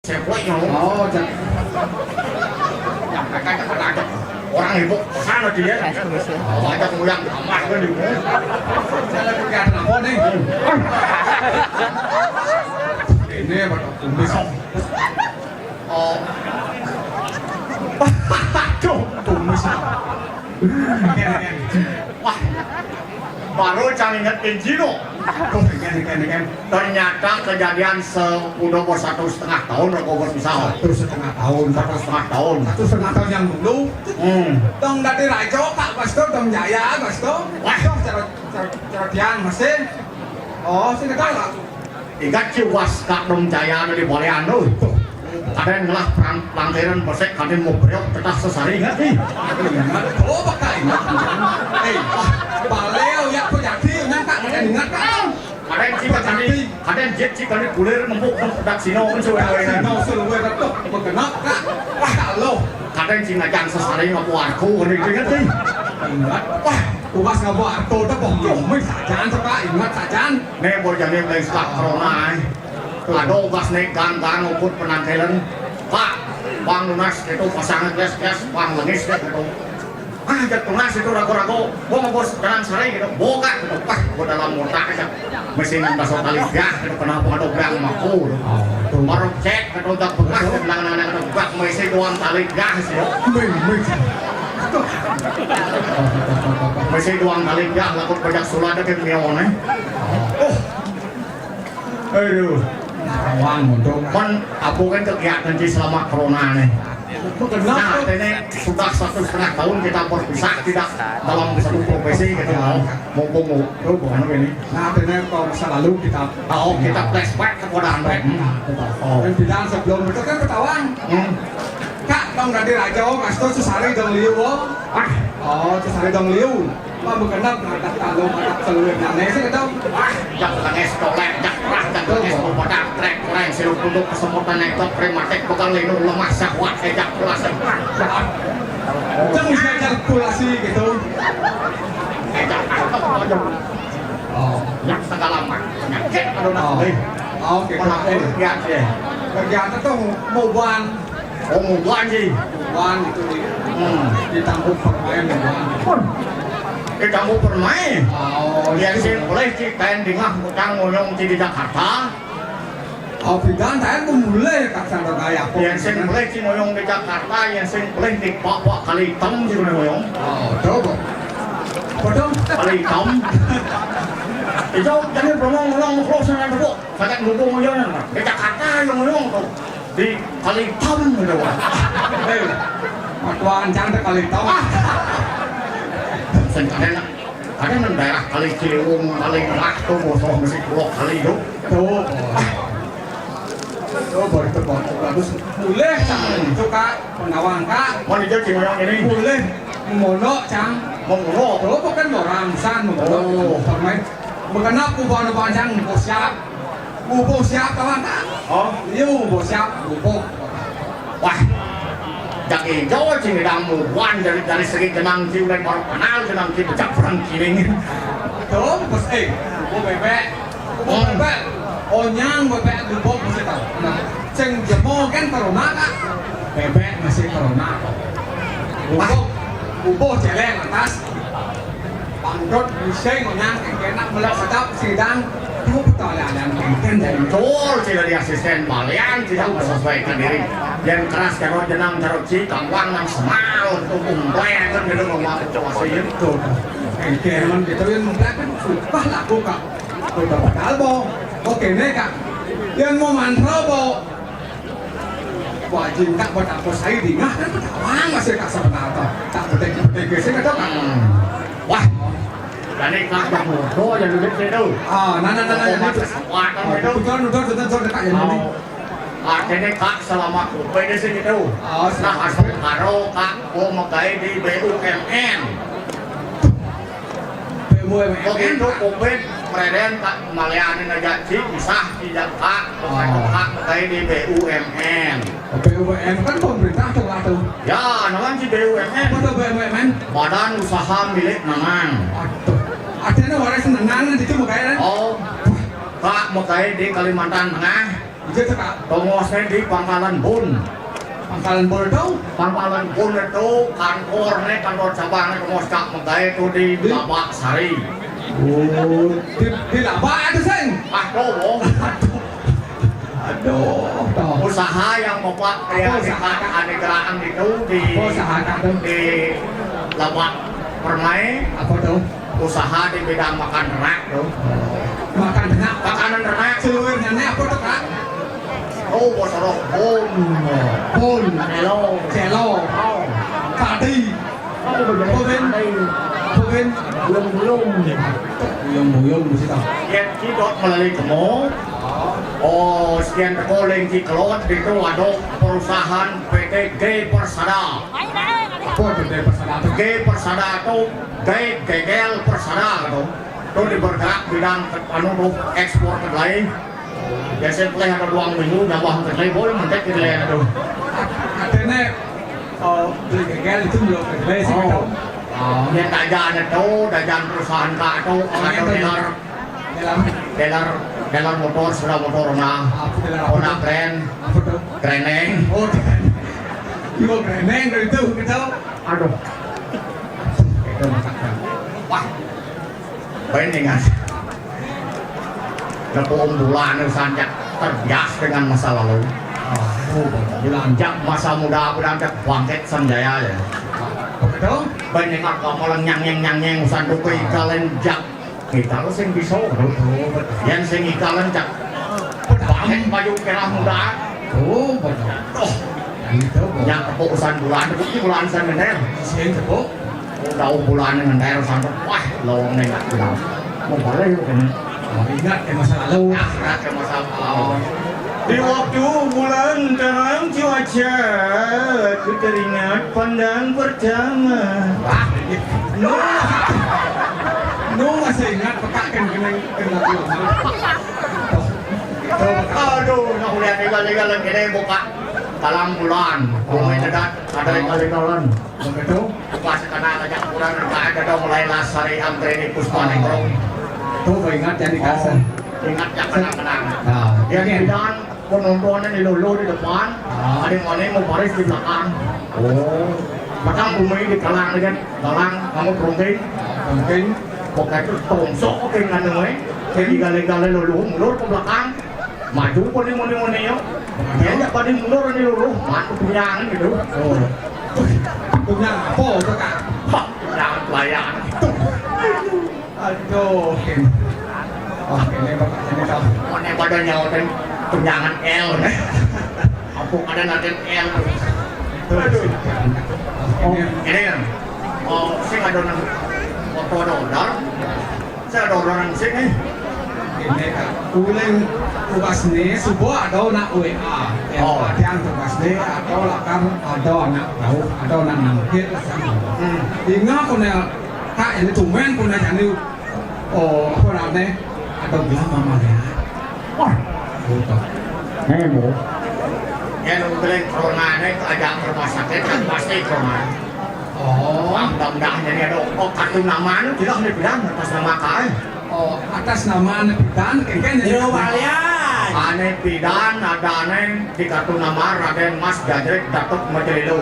Sepuanya Oh, kan ada orang ibu sana dia banyak yang kamar kan di saya lagi kegiatan apa nih? Ini apa tumis? oh Tumis. wah baru jangan ingat Injino ternyata kejadian udah 1,5 tahun aku berpisah 1,5 tahun. 1,5 tahun 1,5 tahun yang dulu. Dong dari Rajo Kak Basto dong Jaya Basto. Wah. Dong cara dian masih. Oh, sih nggak tahu lah. ingat ciwas Kak Dong Jaya dari Boleano kadang ngelah pelanggaran bersek kadang mau bereok tetap sesari ingat nih Oh, pakai ingat. Baleo ya kok jadi nyangka kalian ingat kan? kadang jet sih kali kulir mempuk dak sino kan suwe Mau seluwe itu bergenak kak. Wah kalau kadang sih ngajang sesari ngapu aku kan ingat nih ingat. Wah, tugas ngabu arto itu bongkong.ไม่sajan coba ingat sajan. nih boleh jadi dari setelah corona aduh gas nih gang nguput penantilan pak bang lunas itu pasangan gas bang lengis gitu jatuh lunas itu ragu-ragu gua mau bos jalan sari gitu boga gitu pak gua dalam motak aja mesin basah tali gas gitu kenapa ada gang maku baru cek gitu udah bekas bilang bak mesin doang tali gas gitu mesin doang tali gas lakut banyak sulat ke mione aduh Awang untuk kan aku kan kegiatan di selama corona nih nah ini sudah 1,5 tahun kita berpisah tidak dalam satu profesi gitu mumpung bukan ini nah ini kalau masa lalu kita kita flashback kepada anda dan bilang sebelum itu kan ketahuan kak dong dari Rajo Masto Susari dong liu oh Susari dong liu mau berkenap ngatak tanggung ngatak seluruh nane sih ketau jak langes tolek jak perah jak langes pada trek keren sirup untuk kesemutan nektok prematek bekal linu lemah syahwat jak pulas jangan bisa kalkulasi gitu jak yang segala macam penyakit aduh nanti oke lihat deh kegiatan tuh mau buan bukan sih buan gitu ditanggung permain buan kita mau bermain yang sih boleh sih kain dingah utang ngoyong di Jakarta bidan saya pun mulai kaksan bergaya yang sih boleh sih ngoyong di Jakarta yang sih boleh di Papua kali hitam sih ngoyong coba betul kali hitam itu jadi ngomong terus dengan bu pakai ngomong ngoyong di Jakarta yang ngoyong tuh di kali hitam gitu Tuan cantik kali hitam kadang daerah kali Ciliwung, kali Ngelah tuh musuh mesti pulau kali itu tuh baru itu bagus boleh cang itu kak penawang kak mau dijauh cingayang ini boleh mono cang mono tuh bukan orang san mono permain mengenal kubah panjang bubuk siap kawan kak iya bubuk siap bubuk wah jak hijau cing dang mubuan dari segi jenang jiu dan baru kenal jenang jiu becak perang kiring tuh bos bebek onyang bebek bubuk masih tahu nah ceng jemo kan corona kak bebek masih corona bubuk celeng atas pangdot bising onyang enak melek sedap sidang tuh betul yang kengken dari betul tidak di asisten balian tidak menyesuaikan diri yang keras kalau jenang taruh ci kangwang nang semal untuk umplek kan gitu ngomong situasi itu kengken gitu yang umplek kan sumpah laku kak udah padahal bo oke nih kak yang mau mantra bo wajib kak buat aku saya dingah kan ketawang masih kak sebenarnya tak betek sih kak wah Jadi kak yang bodoh yang duduk situ. Nah ini kesempatan itu. Betul kak yang ini. Artinya kak selama kuping di situ. Nah asal karo kak mau megai di BUMN. Begitu kuping mereden kak malianin aja sih bisa tidak kak. Kak megai di BUMN. BUMN kan pemerintah tuh. Ya, namanya si BUMN. Apa tuh BUMN? Badan Usaha Milik Nanang. Artinya waris nenang di situ makanya. Kak mau di Kalimantan Tengah Ije cekak. Tongosnya di Pangkalan Bun. Pangkalan Bol itu. Pangkalan Bun itu kantor cabangnya Tongos Kak Megay itu di Labak Sari. Oh, di Labak ada seng. Aduh, Aduh. usaha yang bapak kreasikan adegan itu di Usaha kamu. di Labak Permai. Apa tuh? Usaha di bidang makan ternak tuh. Makan ternak. Makanan ternak Seluruhnya apa tuh kak? oh bosoro bun Pun. hello Celo. oh Tadi. Buyong Pun. belum Buyong mesti tahu. Yan kidot melalui kemo. Oh, sekian terkoleng di kelot itu ada perusahaan PT G Persada. Apa tuh dari persada? G Persada itu Gegel Persada itu. Itu di bergerak bidang anu ekspor ke lain. Biasanya peleh ada ruang minggu nambah ke lain boleh mentek ke lain itu. Katanya beli gegel itu belum beli sih gitu. Yang dajan itu, dajan perusahaan kak itu, ada dealer motor, sudah motor nah, Honda keren, Apa tuh? kereneng. Oh, Yo keren dari itu gitu. Aduh, Itu makan. wah, bandingan. Nepung bulan sanjak terbias dengan masa lalu. Beranjak masa muda, beranjak bangkit sanjaya ya. Betul? Bandingan kamu lang nyang usan dukoy kalen jak. Kita lo sing bisa, yan sing ikalan jak. Bangkit maju kira muda. Oh, betul. Oh, Itu yang tepuk usan bulan, tepuk bulan san mender. sih tepuk. Tahu bulan dengan daerah usan, wah, lowong nih nggak bilang. Mau balik yuk ini. Ingat ke masa lalu. Akhirat ke masa lalu. Di waktu bulan terang cuaca ku teringat pandang pertama. Wah, Nu masih ingat pekakan kena lama. aduh, nak lihat tinggal gede buka talang bulan. Bumi dekat ada tinggal. Betul? Buka sekarang aja bulan nggak ada dong mulai lasari antri di Puspa Negro. Tuh ingat jadi kasan. Ingat ya kenang-kenang. Nah, Yang di dan penontonnya di lulu di depan, ada yang mana mau baris di belakang. Oh, Padahal bumi di talang kan, talang kamu berunding. mungkin Pokoknya itu tongsok oke nggak nih, jadi gale-gale lulu mundur ke belakang, maju pun di moni yuk, dia nggak pada mundur nih lulu, matu penyangan gitu, oh. Punya apa tuh kak? hah, jangan pelayan, Aduh, oke, ini bapak ini tahu. mana pada nyautin penyangan L nih, apa ada nanti L, Aduh. ini kan, oh sih ada nang foto donor, saya donor nang sini, Ini kak, uling tugas nih, subuh ada nak WA. Yang latihan tugas nih, atau lakar ada anak tahu, ada anak nangkit. Ingat punya kak ini cuman punya jadi oh apa namanya ada bilang mama ya. wah, Betul. nemu, ya lu bilang corona ini ajak rumah sakit kan pasti corona. Oh, Mudah-mudahan jadi ada kartu nama itu tidak boleh bilang atas nama kai. oh atas nama Nepitan, kayaknya jadi Kalian. Ane pidan ada ane di kartu nama Raden Mas Gajrek Datuk Majelilu.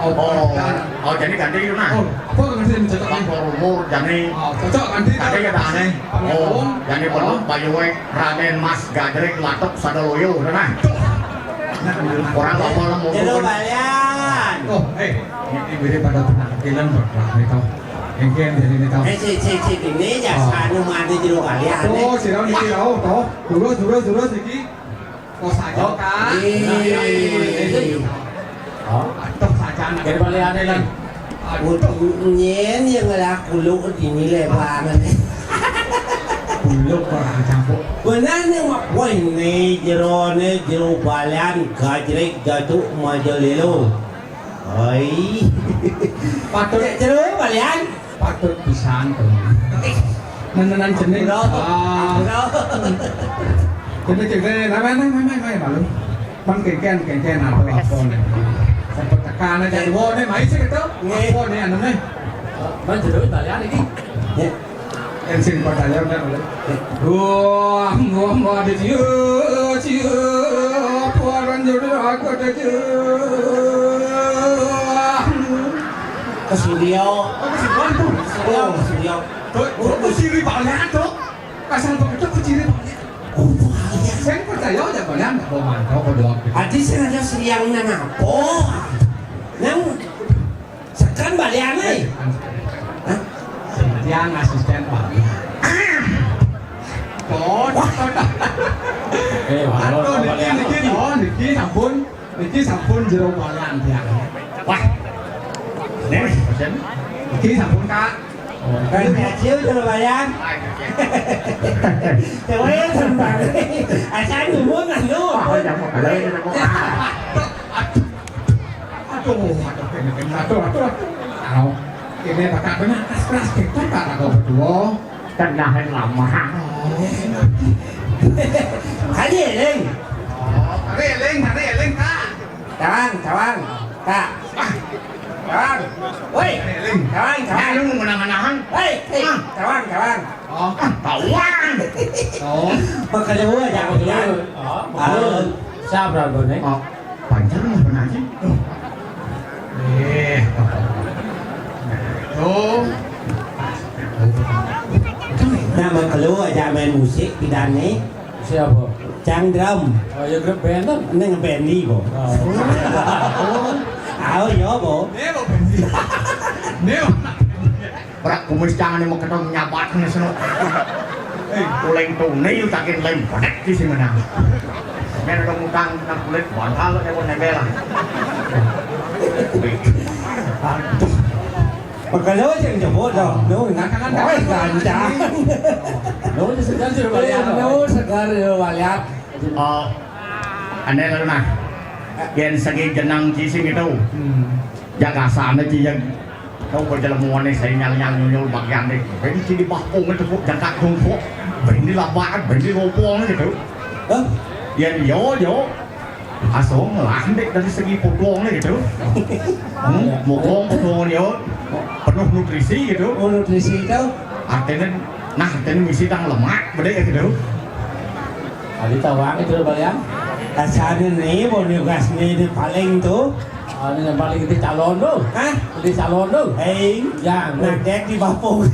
Oh jadi ganti itu nah. Oh, apa yang mesti mencetak nih? Kantor umur jadi Oh, cocok ganti ada ya ada ane. Oh jadi perlu bayuwe Raden Mas Gajrek Latuk Sadaloyo nah. Orang apa lah mau. Kalian. Oh, ini beri pada penampilan berapa nih tau? Engken jadi nih tau. Si ini ya sanu mandi di kalian. Oh, sirau nih sirau, tau? Turus iki. Kos aja kan? Oh Atau saja anak. jadi balik ane lan. Nyen yang ada kulo di ini lebar nanti. Buluk orang campur. Benar nih mak poin nih jero kalian gajrek jatuh Majelilu. Oi. Patut Jero kalian. patut pisan tuh. Nenenan jenis. Jenis mai malu. Bang kengken apa nih? Sempat tekan aja. Wow, nih mai sih gitu. Apa nih anu nih? Bang jero kalian ini. Ensin pertanyaan kan oleh. Wah, ada ciu Tuaran jodoh aku ada Ke studio. Aku sih bantu. Studio, ke studio. Tuh, aku ciri balian tuh. Kasar begitu aku ciri balian. Oh, bahaya. Saya percaya aja balian nggak mau mantau kalau aku. Adi sengaja siang nang apa? Nang sekan balian nih. Hah? Yang asisten balian. Aduh, Niki sampun jero balian tiang. Wah. Nih, pesen. Niki sampun kak. Kan kecil kalau balian. Tapi yang sembang. Asal ngomong kan lu. Aduh. Ini bakal benar keras kita tak ada berdua. Tendahan lama. Hadi Eling. Hari eling kak. Kawan, kak. Kawan. Woi, kawan. Lu mau menang-menangan? Hei, kawan. Oh, Kawan. oh. Makanya gua jangan bilang. Sao rồi rồi đấy? Panjang lah benar sih. Tuh. Nama keluar zaman musik bidan ni Siapa? Chang drum. Oh, yang grup band tuh. Neng band ni bo. Áo gió bo. Nếu Berat kumis jangan mau ketemu nyabatnya seno. Kuleng tuh nih takin lem padat di sini mana. Nên nó đông tăng nằm lên quảng cáo cái con này về là Makanya jangan jemput dong. Lu ngakakan gancang. Nóจะสึกกันสิบาลีnó segar balian. Anh em là nào gen segi jenang ci sing itu jaga sana ci yang kau ko jalan muan ni saya nyal nyul bagian ni ben ci di bahpung itu jaga kungfu ben di labakan ben di ngopong gitu yang yo asong lah dari segi potong gitu potong yo penuh nutrisi gitu Nutrisi itu artinya misi tang lemak beda gitu Di Tawang itu balian. asalnya nih mau gas nih di paling tuh. Ini yang paling itu calon tuh. Hah? Di calon tuh. Hei, Yang nak dek di bapung.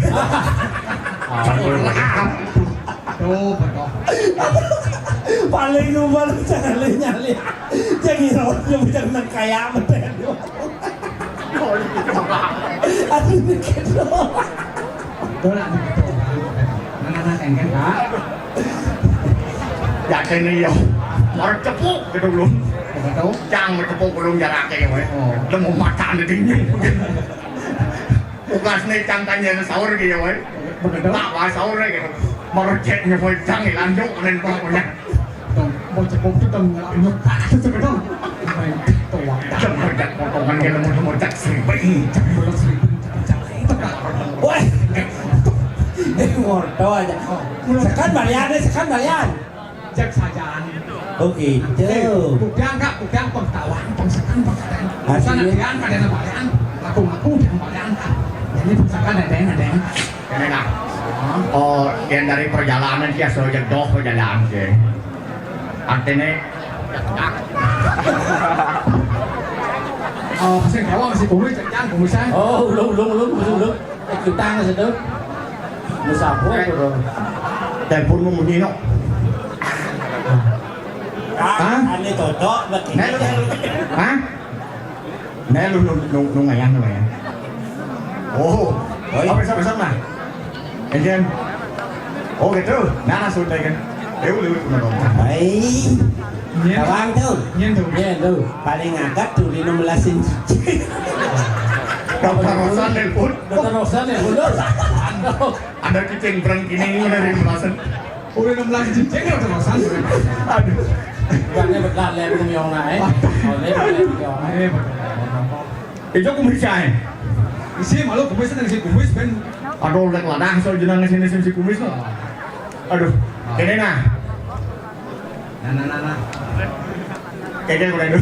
Tuh, betul. Paling nomor jangan nyali. Jangan orang yang nak kaya betul. Aduh dikit doang. Tuh lah betul. Mana engken kak? Ya cái này yo mar cepuk gitu belum Betul. jangan cepuk belum jarak ya we udah mau makan di dingin bukan nih cangkanya sahur gitu we Betul. tak wah sahur gitu mar ceknya we jangan lanjut nen pokoknya Tuh, mau cepuk tuh tuh nyuk kak itu betul. Tuh, jangan jak potongan gitu mau jak seribu belum seribu itu kak. Woi, ngorto aja. Sekan balian. Cek sajaan. Oke, tuh. Buktian kak, buktian pengetahuan, pengsekan, pengsekan. Bukan adian, kadang balian, laku jangan balian kak. Jadi pengsekan ada yang. cái này nào yang dari perjalanan dia sudah jauh perjalanan sih artinya Pesen kawan masih kumis, jangan kumis saya. Oh, belum. Kita nggak sedih. Musapo bro. telepon mau muni no Ini cocok begini. hả nè lu ngày ăn rồi oh besok nah anh oh gitu nah sudah kan lu dong Baik. Kawan tuh. Nhiên tuh. Iya tuh. Paling agak tuh di 16 inci. dokter Rosan telepon Dokter Rosan ya betul. ada kucing berang ini dari Rosan Udah 16 cincin ya udah masan. aduh Bukannya betul lem yang naik. Oh, lem yang naik. itu aku bisa Isi malu kumis dan isi kumis ben. aduh lek ladah so jenang sini si kumis no aduh ini nah Nah. kayaknya udah itu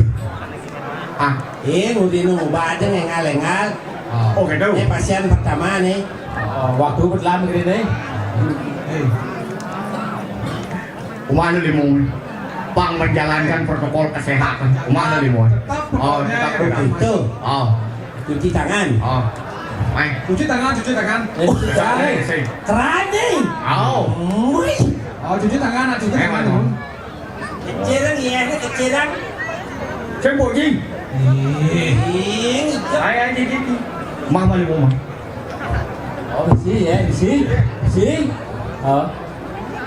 Ngudi nunggu aja ngengal-ngengal. oh gitu Ini pasien pertama nih. Waktu berlam begini nih. Umano limong Pang menjalankan protokol kesehatan. Mana Limon? Oh, tetap Itu Oh, cuci tangan. oh. Mày. Cuci tangan, cuci tangan. Sih. Keren nih. Oh. Wih. Oh, cuci tangan, cuci tangan. Emang. Kecilan ya, kecilan. Trên bộ gì? Ih, Ai gì. Mama Limon mah. Oh, besi ya, besi.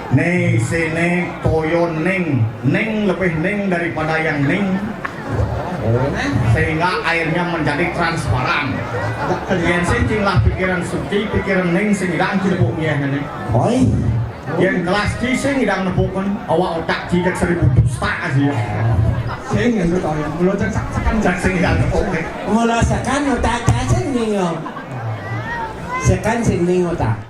Nih sini toyo ning lebih ning daripada yang ning. Sehingga airnya menjadi transparan. Yang singlah pikiran suci, pikiran ning sing idang cilebuknya nih. Oi. Yang kelas ci sing idang nepukan awak otak ci jak 1000 dusta aja. Sing yang itu yang mulut cak-cakan. Jak sing idang nepukan. Mula sekan otak kasen nih yo. Sekan sing ning otak.